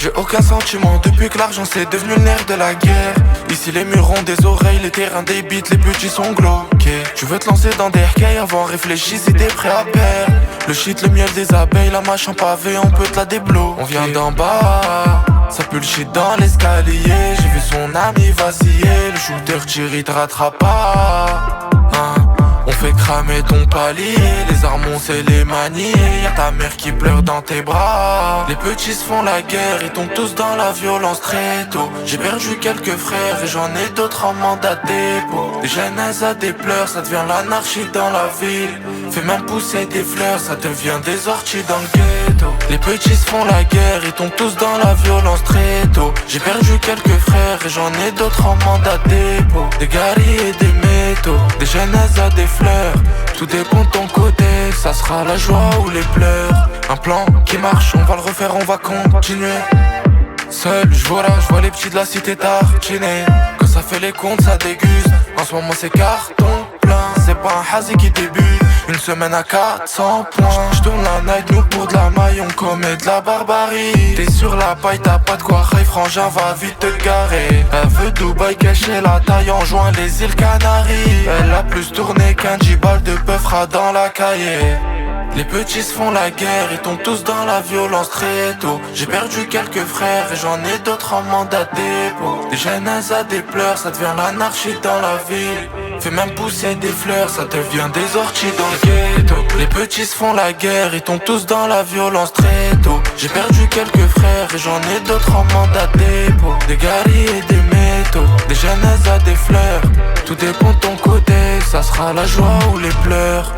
J'ai aucun sentiment depuis que l'argent c'est devenu le nerf de la guerre. Ici les murs ont des oreilles, les terrains des beats, les petits sont glauqués. Tu veux te lancer dans des RK avant réfléchis si t'es prêt à perdre. Le shit, le miel des abeilles, la mâche en pavé, on peut te la débloquer. On vient d'en bas, ça pue le shit dans l'escalier. J'ai vu son ami vaciller, le shooter tire il te rattrape pas, hein. On fait cramer ton palier, les armes c'est les manier. Y'a ta mère qui pleure dans tes bras. Les petits se font la guerre, ils tombent tous dans la violence très tôt. J'ai perdu quelques frères et j'en ai d'autres en mandat de dépôt. Des genèses à des pleurs, ça devient l'anarchie dans la ville. Fais même pousser des fleurs, ça devient des orties dans le ghetto. Les petits se font la guerre, ils tombent tous dans la violence très tôt. J'ai perdu quelques frères et j'en ai d'autres en mandat de dépôt. Des guerriers et des métaux, des genèses à des fleurs. Tout dépend de ton côté, ça sera la joie ou les pleurs. Un plan qui marche, on va le refaire, on va continuer. Seul, je vois les petits de la cité tartinés. Quand ça fait les comptes, ça déguste. En ce moment c'est carton plein, c'est pas un hazy qui débute. Une semaine à 400 points. J'tourne la night, nous pour de la maille, on commet de la barbarie. T'es sur la paille, t'as pas de quoi rail, frangin, va vite te garer. Elle veut Dubaï, cacher la taille en juin les îles Canaries. Elle a plus tourné qu'un 10 balles de peufra dans la cahier. Les petits se font la guerre, ils tombent tous dans la violence très tôt. J'ai perdu quelques frères et j'en ai d'autres en mandat de dépôt. Des genèses à des pleurs, ça devient l'anarchie dans la ville. Fais même pousser des fleurs, ça devient des orties dans le ghetto. Les petits se font la guerre, ils tombent tous dans la violence très tôt. J'ai perdu quelques frères et j'en ai d'autres en mandat de dépôt. Des guerriers et des métaux, des genèses à des fleurs. Tout dépend de ton côté, ça sera la joie ou les pleurs.